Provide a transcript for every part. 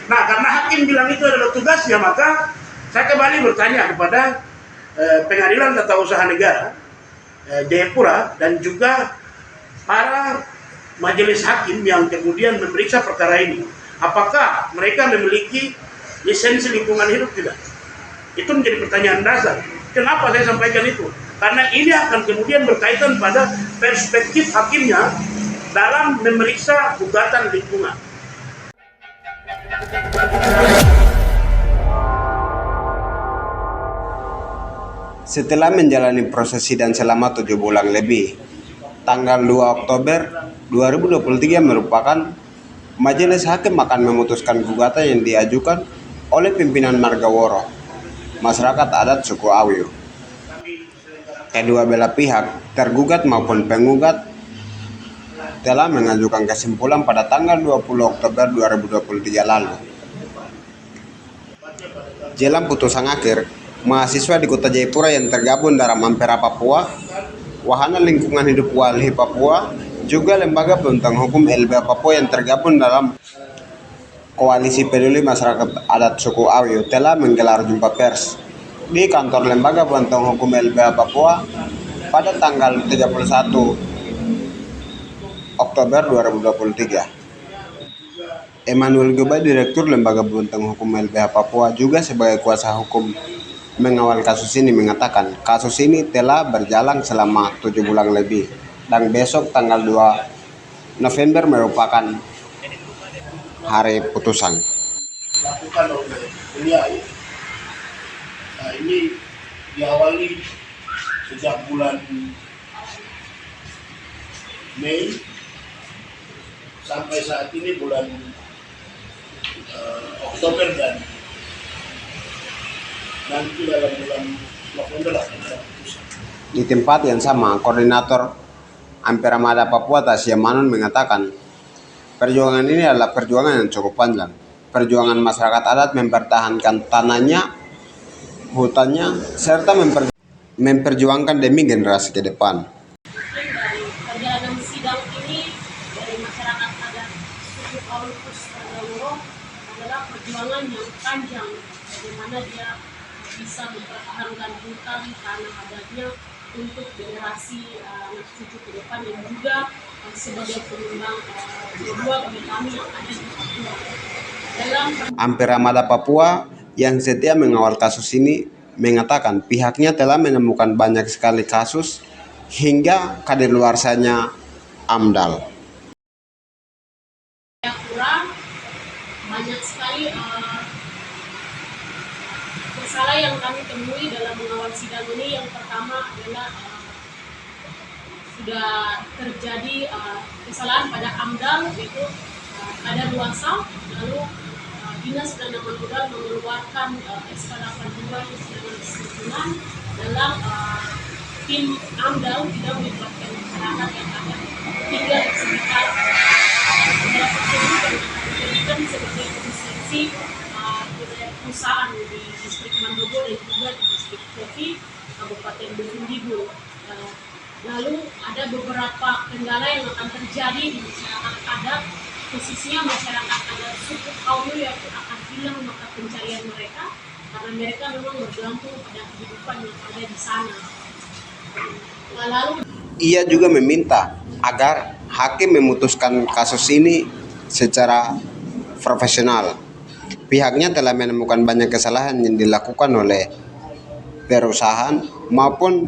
Nah, karena hakim bilang itu adalah tugasnya, maka saya kembali bertanya kepada Pengadilan Tata Usaha Negara Jayapura dan juga para majelis hakim yang kemudian memeriksa perkara ini. Apakah mereka memiliki lisensi lingkungan hidup tidak? Itu menjadi pertanyaan dasar. Kenapa saya sampaikan itu? Karena ini akan kemudian berkaitan pada perspektif hakimnya dalam memeriksa gugatan lingkungan. Setelah menjalani proses sidang selama 7 bulan lebih, tanggal 2 Oktober 2023 merupakan majelis hakim akan memutuskan gugatan yang diajukan oleh pimpinan Margaworo, masyarakat adat suku Awyu. Kedua belah pihak, tergugat maupun penggugat, telah mengajukan kesimpulan pada tanggal 20 Oktober 2023 lalu. Jelang putusan akhir, mahasiswa di Kota Jayapura yang tergabung dalam Ampera Papua, Wahana Lingkungan Hidup Walhi Papua, juga Lembaga Bantuan Hukum LBH Papua yang tergabung dalam Koalisi Peduli Masyarakat Adat Suku Awyu telah menggelar jumpa pers di kantor Lembaga Bantuan Hukum LBH Papua pada tanggal 31 Oktober 2023. Emmanuel Gubay, Direktur Lembaga Bantuan Hukum LBH Papua, juga sebagai kuasa hukum mengawal kasus ini, mengatakan kasus ini telah berjalan selama 7 bulan lebih dan besok tanggal 2 November merupakan hari putusan. Lakukan oleh beliau. Nah, ini diawali sejak bulan Mei sampai saat ini bulan Oktober dan nanti dalam bulan November akan ada putusan. Di tempat yang sama, Koordinator Ampera Mada Papua Tasya Manon mengatakan perjuangan ini adalah perjuangan yang cukup panjang. Perjuangan masyarakat adat mempertahankan tanahnya, hutannya, serta memperjuangkan demi generasi ke depan. Dari perjalanan sidang ini dari masyarakat adat suku Awus Margaworo adalah perjuangan yang panjang, bagaimana dia bisa mempertahankan hutan tanah adatnya untuk generasi anak cucu ke depan dan juga sebagai penyumbang kedua bagi kami yang ada di Papua. Dalam Ampera Mada Papua yang setia mengawal kasus ini mengatakan pihaknya telah menemukan banyak sekali kasus hingga kadaluarsanya AMDAL. Jayapura banyak sekali masalah yang kami temui dalam mengawal sidang ini. Yang pertama adalah sudah terjadi kesalahan pada AMDAL, yaitu kadaluarsa, lalu Dinas Dana Modal mengeluarkan SK 82 sedangkan dalam tim AMDAL tidak melibatkan masyarakat yang ada tinggal di sekitar daerah tersebut dan akan diberikan sebagai konstruksi perusahaan di distrik Mandobo dan juga di distrik Kopi, Kabupaten Bukit. Lalu ada beberapa kendala yang akan terjadi di masyarakat adat, khususnya masyarakat adat suku Awyu yang akan hilang mata pencarian mereka karena mereka memang bergantung pada kehidupan yang ada di sana. Lalu Ia juga meminta agar hakim memutuskan kasus ini secara profesional. Pihaknya telah menemukan banyak kesalahan yang dilakukan oleh perusahaan maupun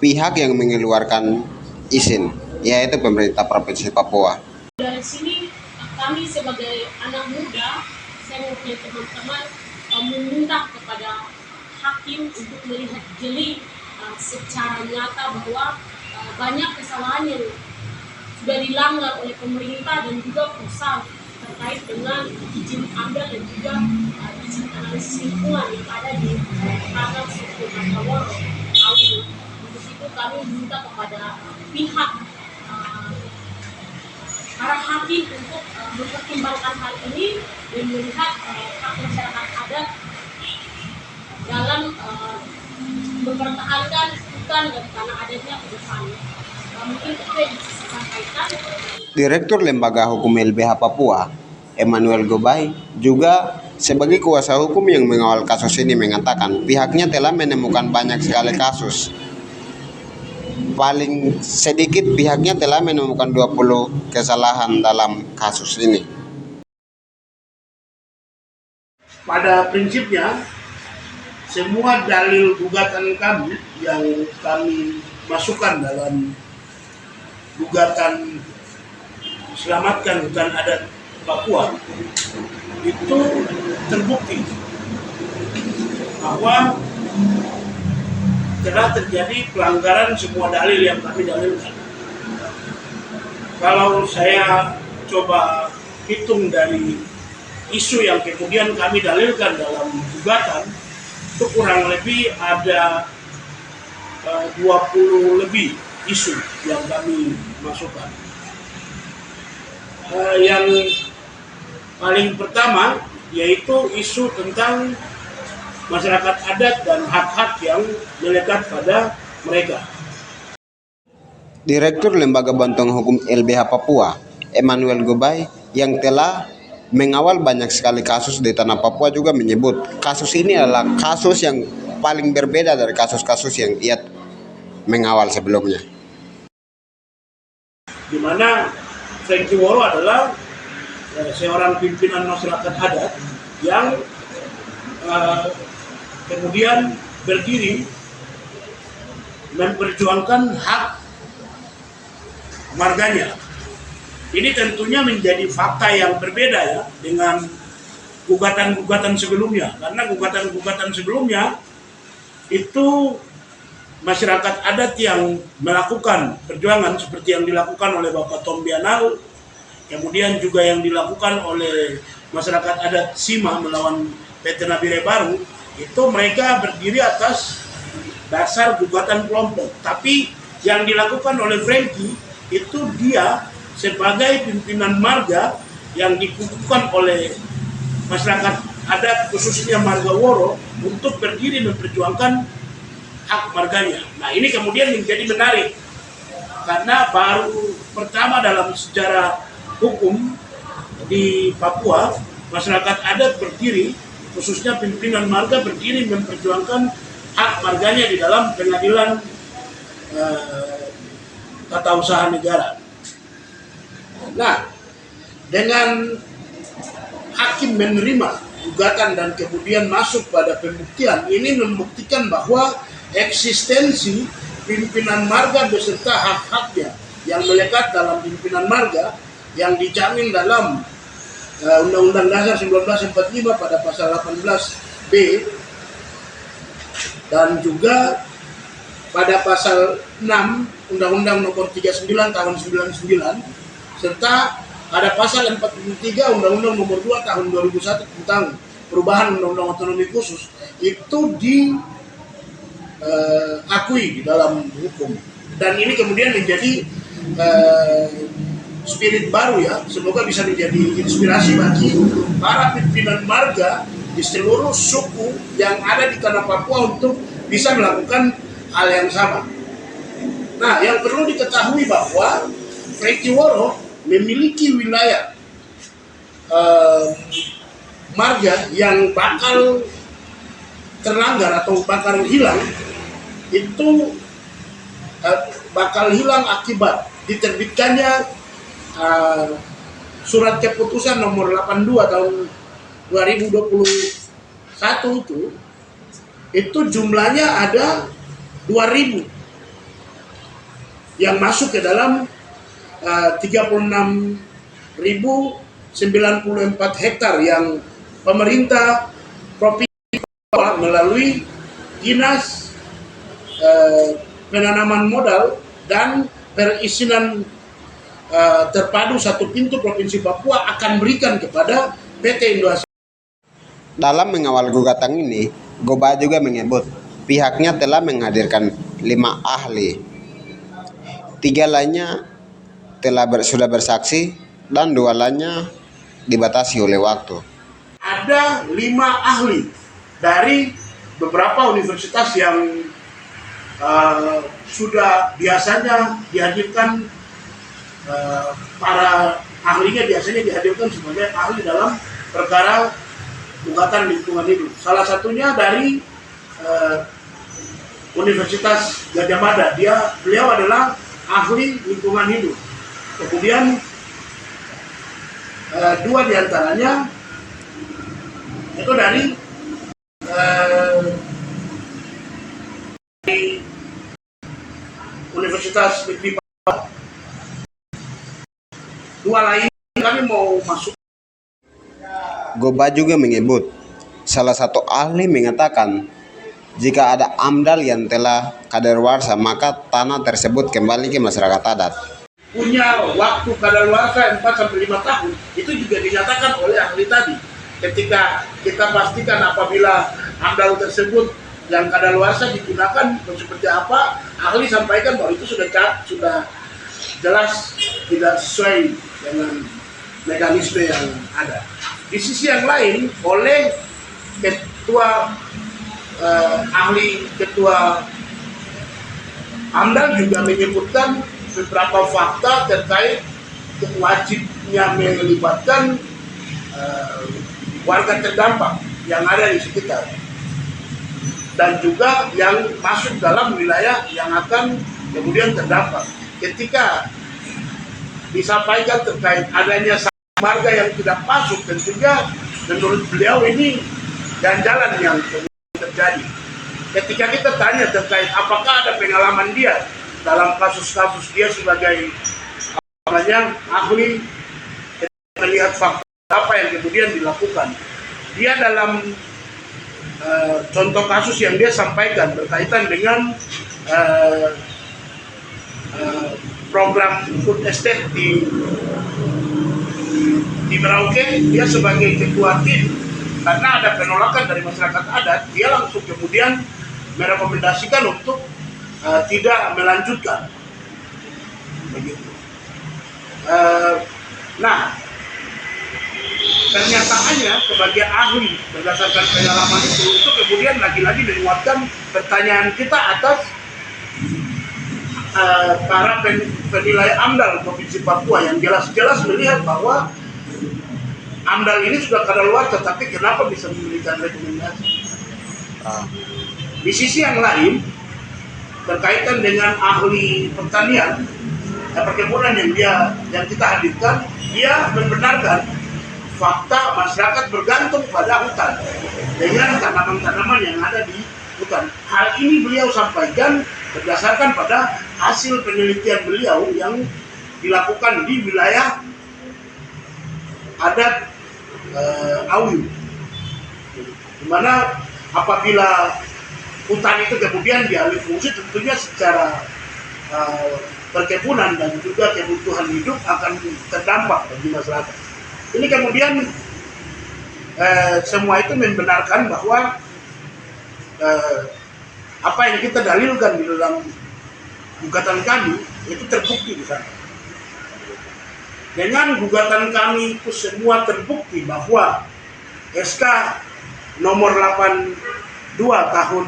pihak yang mengeluarkan izin, yaitu pemerintah Provinsi Papua. dari sini kami sebagai anak muda, saya mengikuti teman-teman meminta kepada hakim untuk melihat jeli secara nyata bahwa banyak kesalahan yang sudah dilanggar oleh pemerintah dan juga perusahaan terkait dengan izin AMDAL dan juga izin analisis lingkungan yang ada di kantor suku Margaworo Awyu. Untuk itu kami minta kepada pihak para hakim untuk mempertimbangkan hal ini dan melihat hak masyarakat adat dalam mempertahankan hutan dan tanah adatnya ke depan. Mungkin itu yang bisa saya sampaikan. Direktur Lembaga Hukum LBH Papua, Emmanuel Gobay, juga sebagai kuasa hukum yang mengawal kasus ini, mengatakan pihaknya telah menemukan banyak sekali kasus. Paling sedikit pihaknya telah menemukan 20 kesalahan dalam kasus ini. Pada prinsipnya, semua dalil gugatan kami yang kami masukkan dalam gugatan selamatkan hutan adat Papua itu terbukti bahwa telah terjadi pelanggaran semua dalil yang kami dalilkan. Kalau saya coba hitung dari isu yang kemudian kami dalilkan dalam gugatan, itu kurang lebih ada 20 lebih isu yang kami masukkan. Yang paling pertama yaitu isu tentang masyarakat adat dan hak-hak yang melekat pada mereka. Direktur Lembaga Bantuan Hukum LBH Papua, Emmanuel Gobay, yang telah mengawal banyak sekali kasus di tanah Papua, juga menyebut kasus ini adalah kasus yang paling berbeda dari kasus-kasus yang ia mengawal sebelumnya. Di mana Frankie Woro adalah seorang pimpinan masyarakat adat yang kemudian berdiri memperjuangkan hak marganya. Ini tentunya menjadi fakta yang berbeda ya dengan gugatan-gugatan sebelumnya, karena gugatan-gugatan sebelumnya itu masyarakat adat yang melakukan perjuangan seperti yang dilakukan oleh Bapak Tom Bianal, kemudian juga yang dilakukan oleh masyarakat adat Sima melawan PT Nabire Baru, itu mereka berdiri atas dasar gugatan kelompok. Tapi yang dilakukan oleh Frankie itu dia sebagai pimpinan marga yang dikukuhkan oleh masyarakat adat khususnya marga Woro untuk berdiri memperjuangkan hak marganya. Nah, ini kemudian menjadi menarik karena baru pertama dalam sejarah hukum di Papua masyarakat adat berdiri, khususnya pimpinan marga berdiri memperjuangkan hak marganya di dalam pengadilan tata usaha negara. Nah, dengan hakim menerima gugatan dan kemudian masuk pada pembuktian, ini membuktikan bahwa eksistensi pimpinan marga beserta hak-haknya yang melekat dalam pimpinan marga yang dijamin dalam Undang-Undang Dasar 1945 pada pasal 18B dan juga pada pasal 6 Undang-Undang Nomor 39 Tahun 99 serta pada pasal 43 Undang-Undang Nomor 2 Tahun 2001 tentang perubahan Undang-Undang Otonomi Khusus itu diakui di dalam hukum. Dan ini kemudian menjadi spirit baru ya, semoga bisa menjadi inspirasi bagi para pimpinan marga di seluruh suku yang ada di tanah Papua untuk bisa melakukan hal yang sama. Nah, yang perlu diketahui bahwa Frankie Woro memiliki wilayah marga yang bakal terlanggar atau bakal hilang, itu bakal hilang akibat diterbitkannya surat keputusan nomor 82 tahun 2021 itu jumlahnya ada 2000 yang masuk ke dalam 36.094 hektar yang pemerintah provinsi Papua melalui Dinas Penanaman Modal dan Perizinan Terpadu Satu Pintu Provinsi Papua akan berikan kepada PT Indoasia. Dalam mengawal gugatan ini, Gobay juga menyebut pihaknya telah menghadirkan 5 ahli. 3 lainnya sudah bersaksi dan 2 lainnya dibatasi oleh waktu. Ada 5 ahli dari beberapa universitas yang sudah biasanya dihadirkan para ahlinya biasanya dihadirkan sebagai ahli dalam perkara gugatan lingkungan hidup. Salah satunya dari Universitas Gadjah Mada. Beliau adalah ahli lingkungan hidup. Kemudian dua diantaranya itu dari Universitas Negeri Papua. Dua lain kami mau masuk. Goba juga menyebut, salah satu ahli mengatakan, jika ada AMDAL yang telah kadaluarsa, maka tanah tersebut kembali ke masyarakat adat. Punya waktu kadaluarsa 4-5 tahun, itu juga dinyatakan oleh ahli tadi. Ketika kita pastikan apabila AMDAL tersebut yang kadaluarsa digunakan seperti apa, ahli sampaikan bahwa itu sudah jelas tidak sesuai dengan mekanisme yang ada. Di sisi yang lain, oleh ketua AMDAL juga menyebutkan beberapa fakta terkait wajibnya melibatkan warga terdampak yang ada di sekitar dan juga yang masuk dalam wilayah yang akan kemudian terdampak. Ketika disampaikan terkait adanya marga yang tidak masuk, tentunya menurut beliau ini ganjalan yang terjadi. Ketika kita tanya terkait apakah ada pengalaman dia dalam kasus-kasus dia sebagai ahli melihat fakta apa yang kemudian dilakukan, dia dalam contoh kasus yang dia sampaikan berkaitan dengan program food estate di Merauke, dia sebagai ketua tim, karena ada penolakan dari masyarakat adat, dia langsung kemudian merekomendasikan untuk tidak melanjutkan. Begitu. Nah, pernyataannya sebagai ahli berdasarkan pengalaman itu kemudian lagi-lagi menguatkan pertanyaan kita atas para penilai AMDAL Provinsi Papua yang jelas-jelas melihat bahwa AMDAL ini sudah kadaluarsa, tetapi kenapa bisa memberikan rekomendasi? Di sisi yang lain, berkaitan dengan ahli pertanian, perkebunan yang kita hadirkan, dia membenarkan fakta masyarakat bergantung pada hutan dengan tanaman-tanaman yang ada di hutan. Hal ini beliau sampaikan berdasarkan pada hasil penelitian beliau yang dilakukan di wilayah adat Awi, di mana apabila hutan itu kemudian dialih fungsi, tentunya secara perkebunan dan juga kebutuhan hidup akan terdampak bagi masyarakat. Ini kemudian semua itu membenarkan bahwa apa yang kita dalilkan di dalam gugatan kami itu terbukti di sana. Dengan gugatan kami itu semua terbukti bahwa SK nomor 82 tahun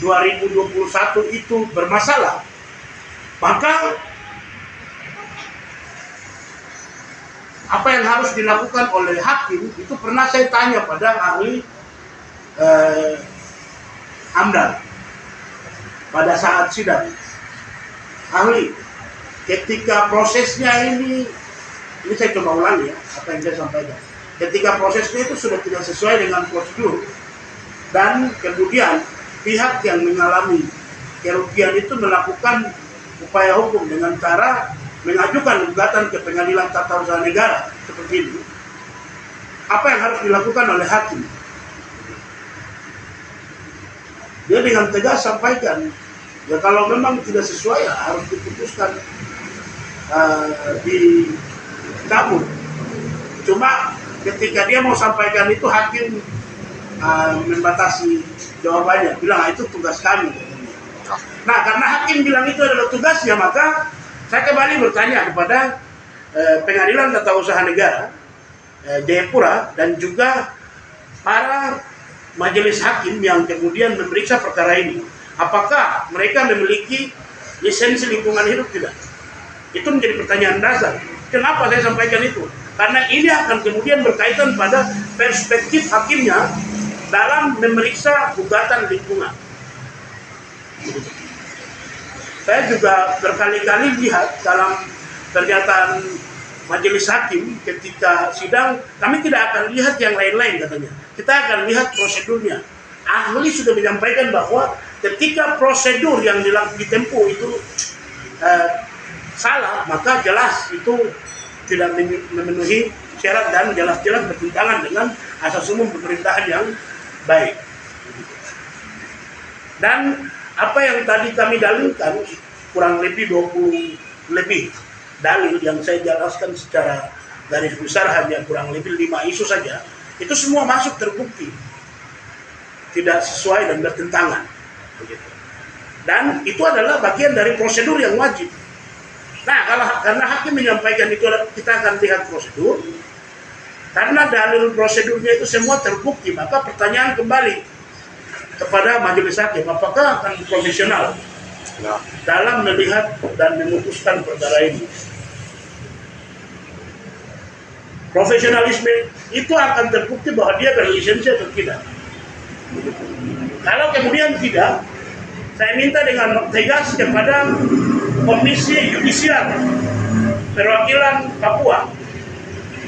2021 itu bermasalah, maka apa yang harus dilakukan oleh hakim itu pernah saya tanya pada ahli AMDAL pada saat sidang. Ahli, ketika prosesnya ini saya coba ulangi ya, apa yang saya sampaikan. Ketika prosesnya itu sudah tidak sesuai dengan prosedur, dan kemudian pihak yang mengalami kerugian itu melakukan upaya hukum dengan cara mengajukan gugatan ke Pengadilan Tata Usaha Negara seperti ini, apa yang harus dilakukan oleh hakim? Dia dengan tegas sampaikan, ya kalau memang tidak sesuai ya harus diputuskan dicabut. Cuma ketika dia mau sampaikan itu, hakim membatasi jawabannya, bilang itu tugas kami. Nah, karena hakim bilang itu adalah tugasnya, maka saya kembali bertanya kepada Pengadilan Tata Usaha Negara Jayapura dan juga para majelis hakim yang kemudian memeriksa perkara ini, apakah mereka memiliki lisensi lingkungan hidup tidak? Itu menjadi pertanyaan dasar. Kenapa saya sampaikan itu? Karena ini akan kemudian berkaitan pada perspektif hakimnya dalam memeriksa gugatan lingkungan. Saya juga berkali-kali lihat dalam pernyataan majelis hakim ketika sidang, kami tidak akan lihat yang lain-lain katanya. Kita akan lihat prosedurnya. Ahli sudah menyampaikan bahwa ketika prosedur yang ditempuh itu salah, maka jelas itu tidak memenuhi syarat dan jelas-jelas bertentangan dengan asas umum pemerintahan yang baik. Dan apa yang tadi kami dalilkan, kurang lebih 20 lebih dalil yang saya jelaskan secara garis besar, hanya kurang lebih 5 isu saja, itu semua masuk terbukti tidak sesuai dan bertentangan. Dan itu adalah bagian dari prosedur yang wajib. Nah, karena hakim menyampaikan itu, kita akan lihat prosedur. Karena dalil prosedurnya itu semua terbukti, maka pertanyaan kembali kepada majelis hakim, apakah akan profesional dalam melihat dan memutuskan perkara ini. Profesionalisme itu akan terbukti bahwa dia berlisensi atau tidak. Kalau kemudian tidak, saya minta dengan tegas kepada Komisi Yudisial Perwakilan Papua,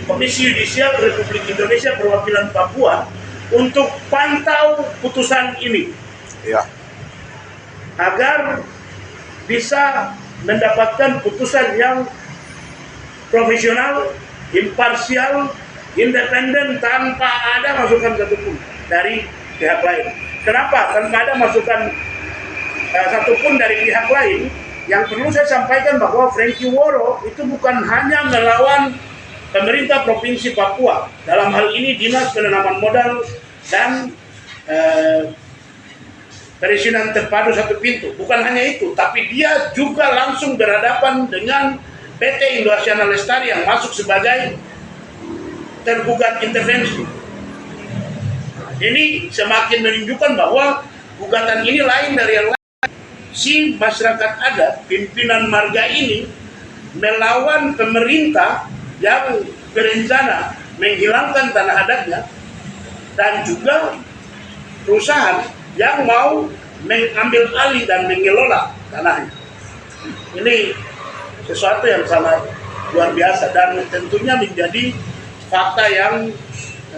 Komisi Yudisial Republik Indonesia Perwakilan Papua, untuk pantau putusan ini, agar bisa mendapatkan putusan yang profesional, imparsial, independen, tanpa ada masukan satupun dari pihak lain. Kenapa? Tanpa ada masukan satupun dari pihak lain. Yang perlu saya sampaikan bahwa Frankie Woro itu bukan hanya melawan pemerintah Provinsi Papua, dalam hal ini Dinas Penanaman Modal dan Perizinan Terpadu Satu Pintu. Bukan hanya itu, tapi dia juga langsung berhadapan dengan PT Indo-Asiana Lestari yang masuk sebagai tergugat intervensi. Ini semakin menunjukkan bahwa gugatan ini lain dari yang lain. Si masyarakat adat, pimpinan marga ini melawan pemerintah yang berencana menghilangkan tanah adatnya, dan juga perusahaan yang mau mengambil alih dan mengelola tanahnya. Ini sesuatu yang sangat luar biasa dan tentunya menjadi fakta yang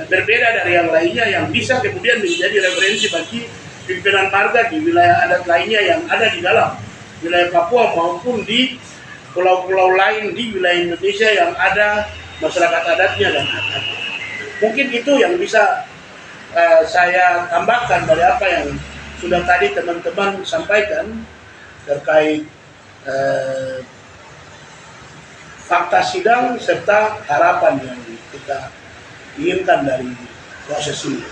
berbeda dari yang lainnya, yang bisa kemudian menjadi referensi bagi pimpinan marga di wilayah adat lainnya yang ada di dalam wilayah Papua maupun di pulau-pulau lain di wilayah Indonesia yang ada masyarakat adatnya dan adatnya. Mungkin itu yang bisa saya tambahkan dari apa yang sudah tadi teman-teman sampaikan terkait fakta sidang serta harapan yang kita inginkan dari proses ini.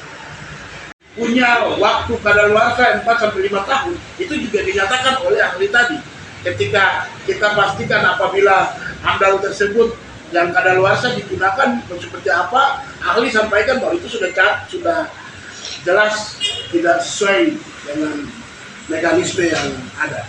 Punya waktu kadaluarsa 4-5 tahun, itu juga dinyatakan oleh ahli tadi. Ketika kita pastikan apabila AMDAL tersebut yang kadaluarsa digunakan seperti apa, ahli sampaikan bahwa itu sudah jelas tidak sesuai dengan mekanisme yang ada.